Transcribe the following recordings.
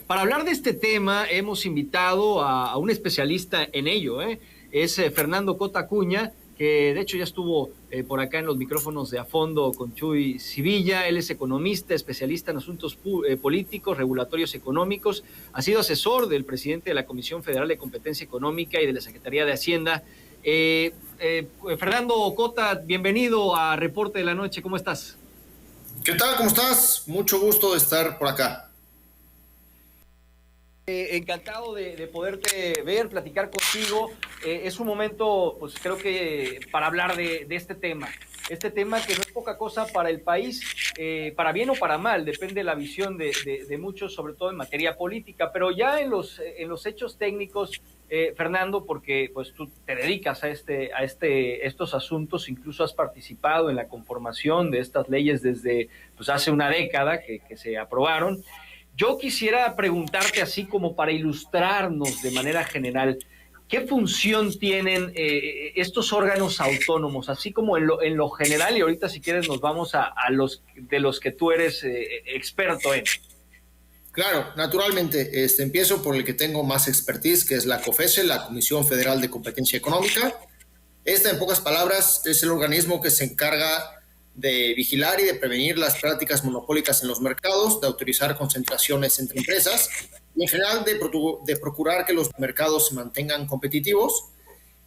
Para hablar de este tema hemos invitado a un especialista en ello, ¿eh? Es Fernando Cota Acuña, que de hecho ya estuvo por acá en los micrófonos de A Fondo con Chuy Civilla. Él es economista, especialista en asuntos políticos, regulatorios económicos. Ha sido asesor del presidente de la Comisión Federal de Competencia Económica y de la Secretaría de Hacienda. Fernando Cota, bienvenido a Reporte de la Noche. ¿Cómo estás? ¿Qué tal? ¿Cómo estás? Mucho gusto de estar por acá. Encantado de poderte ver, platicar contigo. Es un momento, pues creo que para hablar de este tema que no es poca cosa para el país, para bien o para mal, depende de la visión de muchos, sobre todo en materia política, pero ya en los hechos técnicos, Fernando, porque pues tú te dedicas a estos asuntos, incluso has participado en la conformación de estas leyes desde pues hace una década que se aprobaron. Yo quisiera preguntarte, así como para ilustrarnos de manera general, ¿qué función tienen estos órganos autónomos, así como en lo general? Y ahorita, si quieres, nos vamos a los de los que tú eres experto en. Claro, naturalmente, empiezo por el que tengo más expertise, que es la COFESE, la Comisión Federal de Competencia Económica. Esta, en pocas palabras, es el organismo que se encarga de vigilar y de prevenir las prácticas monopólicas en los mercados, de autorizar concentraciones entre empresas y en general de procurar que los mercados se mantengan competitivos.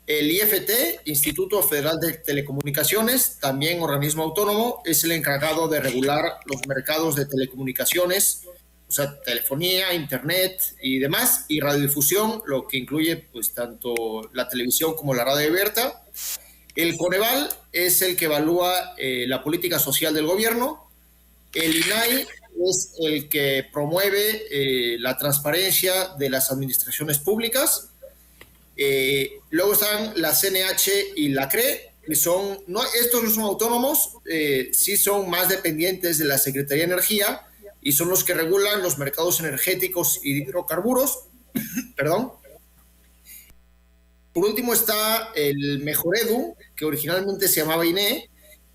El IFT, Instituto Federal de Telecomunicaciones, también organismo autónomo, es el encargado de regular los mercados de telecomunicaciones, o sea, telefonía, internet y demás, y radiodifusión, lo que incluye pues tanto la televisión como la radio abierta. El Coneval es el que evalúa la política social del gobierno. El INAI es el que promueve la transparencia de las administraciones públicas. Luego están la CNH y la CRE, que estos no son autónomos, sí son más dependientes de la Secretaría de Energía y son los que regulan los mercados energéticos y de hidrocarburos. Perdón. Por último está el Mejoredu, que originalmente se llamaba INE,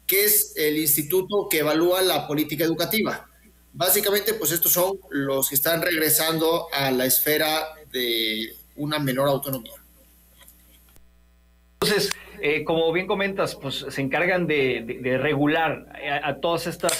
que es el instituto que evalúa la política educativa. Básicamente, pues estos son los que están regresando a la esfera de una menor autonomía. Entonces, como bien comentas, pues se encargan de regular a todas estas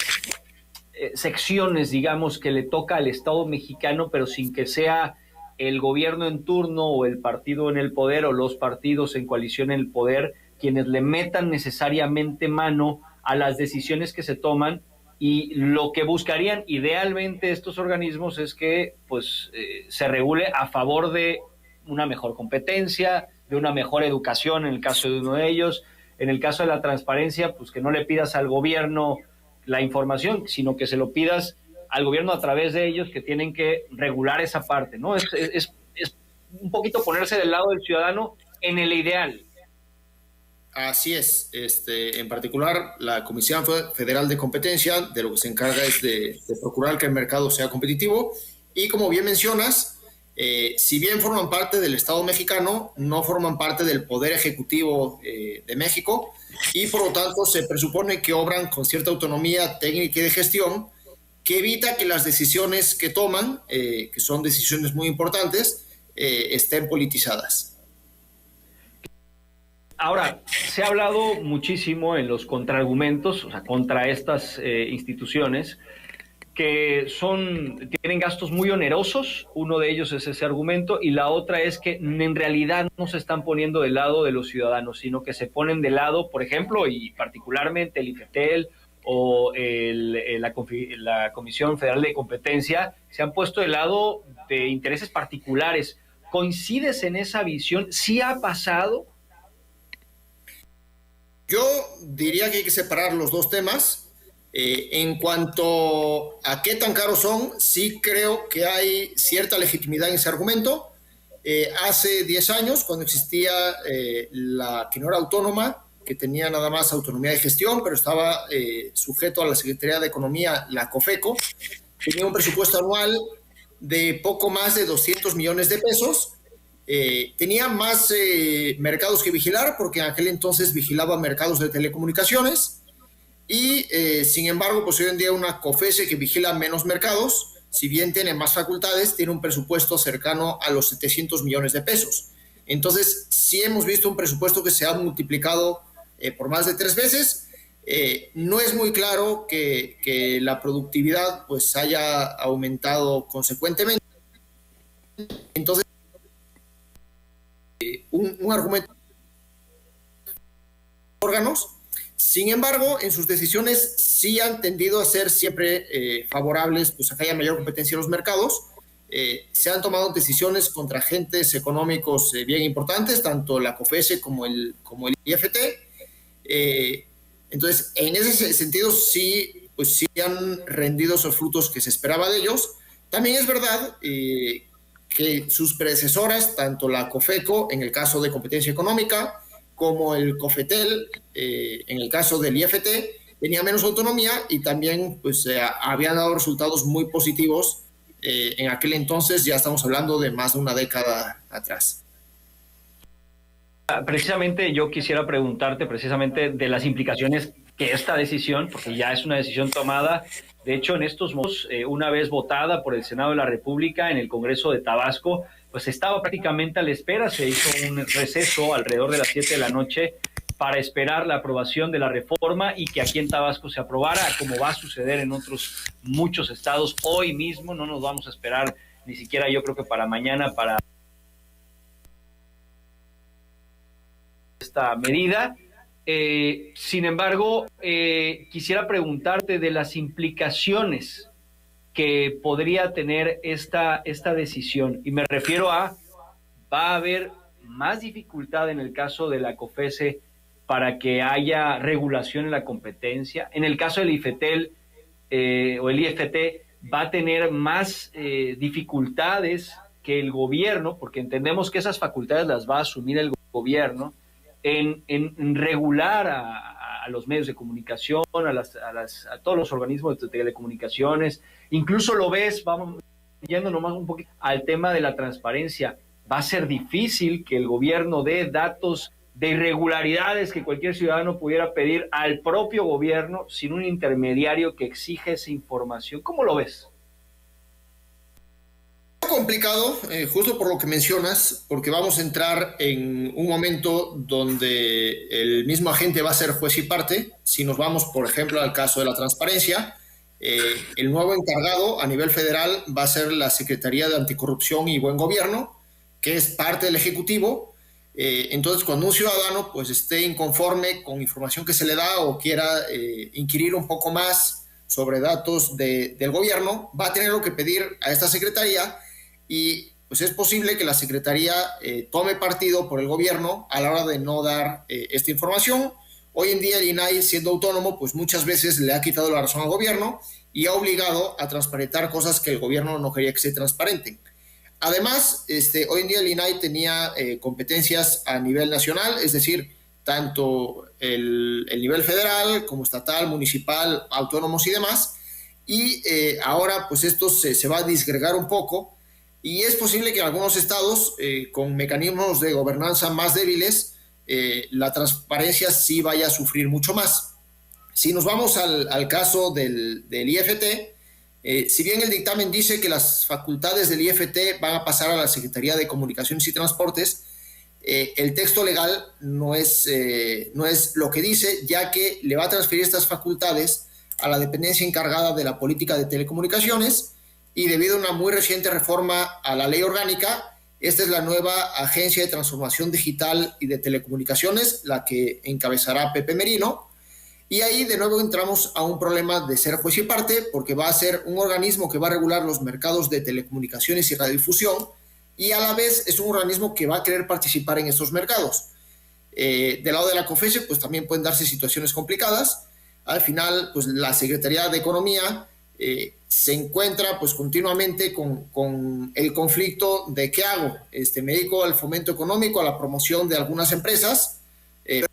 secciones, digamos, que le toca al Estado mexicano, pero sin que sea el gobierno en turno o el partido en el poder o los partidos en coalición en el poder quienes le metan necesariamente mano a las decisiones que se toman. Y lo que buscarían idealmente estos organismos es que pues se regule a favor de una mejor competencia, de una mejor educación en el caso de uno de ellos. En el caso de la transparencia, pues que no le pidas al gobierno la información, sino que se lo pidas al gobierno a través de ellos, que tienen que regular esa parte, ¿no? Es un poquito ponerse del lado del ciudadano en el ideal. Así es. En particular, la Comisión Federal de Competencia de lo que se encarga es de procurar que el mercado sea competitivo y, como bien mencionas, si bien forman parte del Estado mexicano, no forman parte del Poder Ejecutivo de México y, por lo tanto, se presupone que obran con cierta autonomía técnica y de gestión que evita que las decisiones que toman, que son decisiones muy importantes, estén politizadas. Ahora, se ha hablado muchísimo en los contraargumentos, o sea, contra estas instituciones, que tienen gastos muy onerosos. Uno de ellos es ese argumento, y la otra es que en realidad no se están poniendo del lado de los ciudadanos, sino que se ponen del lado, por ejemplo, y particularmente el IFETEL o la Comisión Federal de Competencia, se han puesto del lado de intereses particulares. ¿Coincides en esa visión? ¿Sí ha pasado? Yo diría que hay que separar los dos temas. En cuanto a qué tan caros son, sí creo que hay cierta legitimidad en ese argumento. Hace 10 años, cuando existía la que no era autónoma, que tenía nada más autonomía de gestión, pero estaba sujeto a la Secretaría de Economía, la COFECO, tenía un presupuesto anual de poco más de 200 millones de pesos. Tenía más mercados que vigilar, porque en aquel entonces vigilaba mercados de telecomunicaciones, y sin embargo, pues hoy en día una COFESE que vigila menos mercados, si bien tiene más facultades, tiene un presupuesto cercano a los 700 millones de pesos. Entonces, sí hemos visto un presupuesto que se ha multiplicado por más de 3 veces. No es muy claro que la productividad pues haya aumentado consecuentemente. Entonces, un argumento órganos. Sin embargo, en sus decisiones sí han tendido a ser siempre favorables pues, a que haya mayor competencia en los mercados. Se han tomado decisiones contra agentes económicos bien importantes, tanto la COFESE como el IFT. Entonces, en ese sentido, sí, pues sí han rendido esos frutos que se esperaba de ellos. También es verdad que sus predecesoras, tanto la COFECO, en el caso de competencia económica, como el COFETEL, en el caso del IFT, tenía menos autonomía y también pues, habían dado resultados muy positivos en aquel entonces, ya estamos hablando de más de una década atrás. Precisamente yo quisiera preguntarte precisamente de las implicaciones que esta decisión, porque ya es una decisión tomada, de hecho en estos momentos, una vez votada por el Senado de la República en el Congreso de Tabasco, pues estaba prácticamente a la espera, se hizo un receso alrededor de las 7 de la noche para esperar la aprobación de la reforma y que aquí en Tabasco se aprobara, como va a suceder en otros muchos estados hoy mismo. No nos vamos a esperar ni siquiera, yo creo que para mañana, para esta medida. Sin embargo, quisiera preguntarte de las implicaciones que podría tener esta decisión, y me refiero a, va a haber más dificultad en el caso de la COFESE para que haya regulación en la competencia. En el caso del IFETEL o el IFT va a tener más dificultades que el gobierno, porque entendemos que esas facultades las va a asumir el gobierno, en regular a los medios de comunicación, a todos los organismos de telecomunicaciones. Incluso lo ves, vamos yendo nomás un poquito al tema de la transparencia. Va a ser difícil que el gobierno dé datos de irregularidades que cualquier ciudadano pudiera pedir al propio gobierno sin un intermediario que exige esa información. ¿Cómo lo ves? Complicado, justo por lo que mencionas, porque vamos a entrar en un momento donde el mismo agente va a ser juez y parte. Si nos vamos, por ejemplo, al caso de la transparencia, el nuevo encargado a nivel federal va a ser la Secretaría de Anticorrupción y Buen Gobierno, que es parte del Ejecutivo. Entonces, cuando un ciudadano pues, esté inconforme con información que se le da o quiera inquirir un poco más sobre datos del gobierno, va a tener que pedir a esta secretaría. Y pues es posible que la Secretaría tome partido por el gobierno a la hora de no dar esta información. Hoy en día el INAI, siendo autónomo, pues muchas veces le ha quitado la razón al gobierno y ha obligado a transparentar cosas que el gobierno no quería que se transparenten. Además, hoy en día el INAI tenía competencias a nivel nacional, es decir, tanto el nivel federal como estatal, municipal, autónomos y demás. Y ahora pues esto se va a disgregar un poco. Y es posible que en algunos estados, con mecanismos de gobernanza más débiles, la transparencia sí vaya a sufrir mucho más. Si nos vamos al caso del IFT, si bien el dictamen dice que las facultades del IFT van a pasar a la Secretaría de Comunicaciones y Transportes, el texto legal no es lo que dice, ya que le va a transferir estas facultades a la dependencia encargada de la política de telecomunicaciones. Y debido a una muy reciente reforma a la ley orgánica, esta es la nueva Agencia de Transformación Digital y de Telecomunicaciones, la que encabezará Pepe Merino. Y ahí de nuevo entramos a un problema de ser juez y parte, porque va a ser un organismo que va a regular los mercados de telecomunicaciones y radiodifusión, y a la vez es un organismo que va a querer participar en estos mercados. Del lado de la COFESE, pues también pueden darse situaciones complicadas. Al final, pues la Secretaría de Economía se encuentra pues continuamente con el conflicto de qué hago. Me dedico al fomento económico, a la promoción de algunas empresas, pero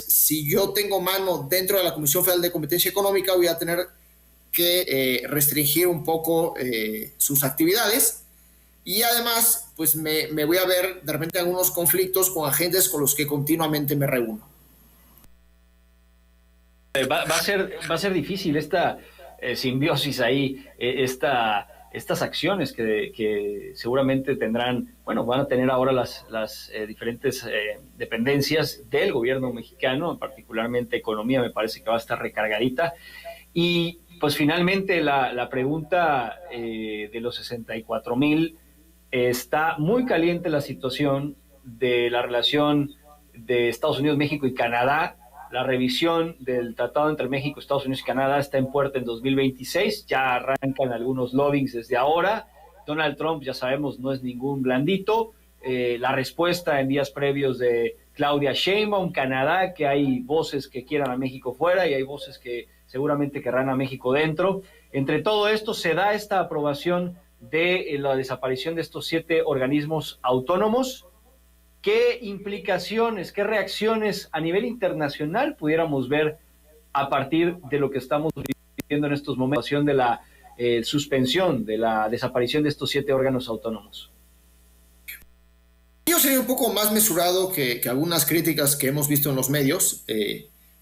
si yo tengo mano dentro de la Comisión Federal de Competencia Económica, voy a tener que restringir un poco sus actividades, y además pues me voy a ver de repente algunos conflictos con agentes con los que continuamente me reúno. Va a ser difícil esta simbiosis ahí, esta estas acciones que seguramente tendrán, bueno, van a tener ahora las diferentes dependencias del gobierno mexicano, particularmente economía, me parece que va a estar recargadita. Y pues finalmente la pregunta de los 64,000, está muy caliente la situación de la relación de Estados Unidos, México y Canadá. La revisión del tratado entre México, Estados Unidos y Canadá está en puerta en 2026. Ya arrancan algunos lobbyings desde ahora. Donald Trump, ya sabemos, no es ningún blandito. La respuesta en días previos de Claudia Sheinbaum, Canadá, que hay voces que quieran a México fuera y hay voces que seguramente querrán a México dentro. Entre todo esto se da esta aprobación de la desaparición de estos 7 organismos autónomos. ¿Qué implicaciones, qué reacciones a nivel internacional pudiéramos ver a partir de lo que estamos viviendo en estos momentos de la suspensión, de la desaparición de estos 7 órganos autónomos? Yo sería un poco más mesurado que algunas críticas que hemos visto en los medios.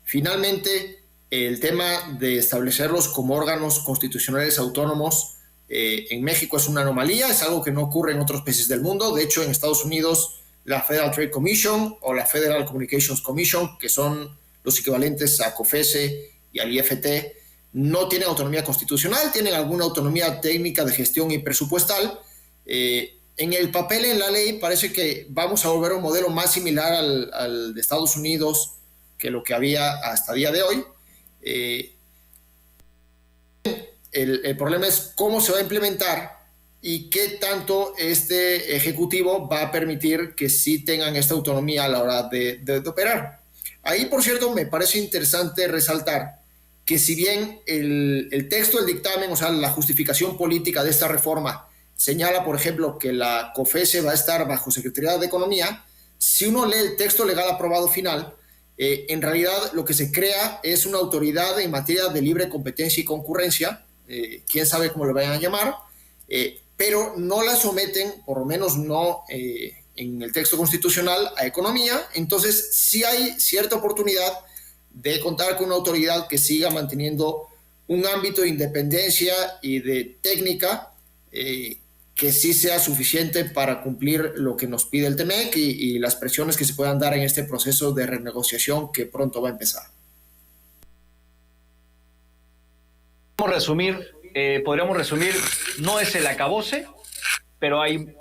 Finalmente, el tema de establecerlos como órganos constitucionales autónomos en México es una anomalía, es algo que no ocurre en otros países del mundo. De hecho, en Estados Unidos, la Federal Trade Commission o la Federal Communications Commission, que son los equivalentes a COFECE y al IFT, no tienen autonomía constitucional, tienen alguna autonomía técnica de gestión y presupuestal. En el papel, en la ley, parece que vamos a volver a un modelo más similar al de Estados Unidos que lo que había hasta el día de hoy. El problema es cómo se va a implementar y qué tanto este ejecutivo va a permitir que sí tengan esta autonomía a la hora de operar. Ahí, por cierto, me parece interesante resaltar que si bien el texto del dictamen, o sea, la justificación política de esta reforma, señala, por ejemplo, que la COFECE va a estar bajo Secretaría de Economía, si uno lee el texto legal aprobado final, en realidad lo que se crea es una autoridad en materia de libre competencia y concurrencia, quién sabe cómo le vayan a llamar, pero no la someten, por lo menos no en el texto constitucional, a economía. Entonces sí hay cierta oportunidad de contar con una autoridad que siga manteniendo un ámbito de independencia y de técnica que sí sea suficiente para cumplir lo que nos pide el TEMEC y las presiones que se puedan dar en este proceso de renegociación que pronto va a empezar. Podríamos resumir, no es el acabose, pero hay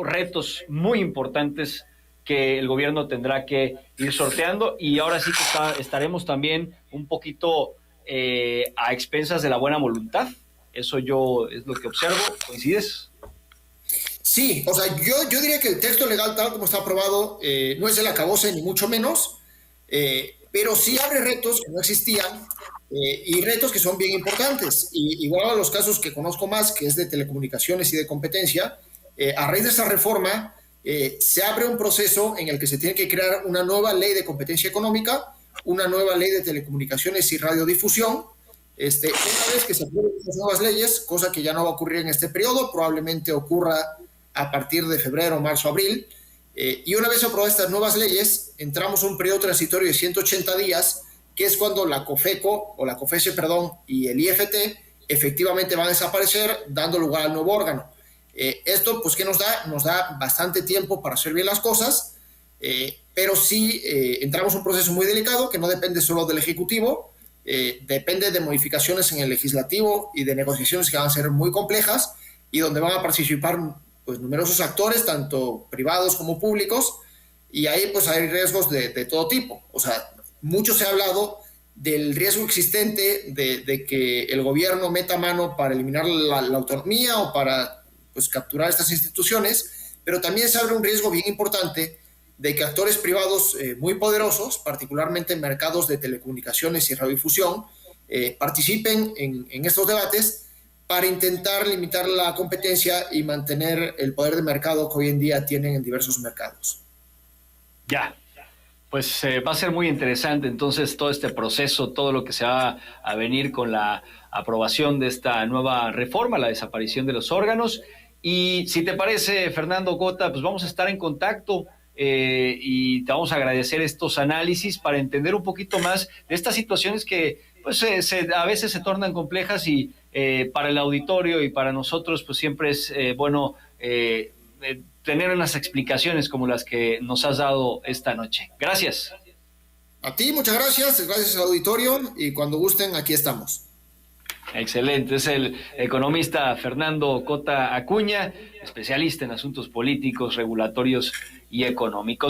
retos muy importantes que el gobierno tendrá que ir sorteando, y ahora sí que estaremos también un poquito a expensas de la buena voluntad. Eso yo es lo que observo. ¿Coincides? Sí, o sea, yo diría que el texto legal tal como está aprobado no es el acabose ni mucho menos, pero sí abre retos que no existían y retos que son bien importantes. Y igual a los casos que conozco más, que es de telecomunicaciones y de competencia, a raíz de esta reforma se abre un proceso en el que se tiene que crear una nueva ley de competencia económica, una nueva ley de telecomunicaciones y radiodifusión. Una vez que se aprueben estas nuevas leyes, cosa que ya no va a ocurrir en este periodo, probablemente ocurra a partir de febrero, marzo, abril, y una vez aprobadas estas nuevas leyes, entramos a un periodo transitorio de 180 días, que es cuando la COFECO, o la COFECE, perdón, y el IFT efectivamente van a desaparecer, dando lugar al nuevo órgano. Esto, pues, ¿qué nos da? Nos da bastante tiempo para hacer bien las cosas, pero sí entramos a un proceso muy delicado que no depende solo del Ejecutivo, depende de modificaciones en el Legislativo y de negociaciones que van a ser muy complejas y donde van a participar pues numerosos actores, tanto privados como públicos, y ahí pues hay riesgos de todo tipo. O sea, mucho se ha hablado del riesgo existente de que el gobierno meta mano para eliminar la autonomía o para pues capturar estas instituciones, pero también se abre un riesgo bien importante de que actores privados muy poderosos, particularmente en mercados de telecomunicaciones y radiodifusión, participen en estos debates para intentar limitar la competencia y mantener el poder de mercado que hoy en día tienen en diversos mercados. Ya, pues va a ser muy interesante entonces todo este proceso, todo lo que se va a venir con la aprobación de esta nueva reforma, la desaparición de los órganos. Y si te parece, Fernando Cota, pues vamos a estar en contacto y te vamos a agradecer estos análisis para entender un poquito más de estas situaciones que pues a veces se tornan complejas y para el auditorio y para nosotros pues siempre es bueno tener unas explicaciones como las que nos has dado esta noche. Gracias. A ti, muchas gracias, gracias al auditorio y cuando gusten, aquí estamos. Excelente, es el economista Fernando Cota Acuña, especialista en asuntos políticos, regulatorios y económicos.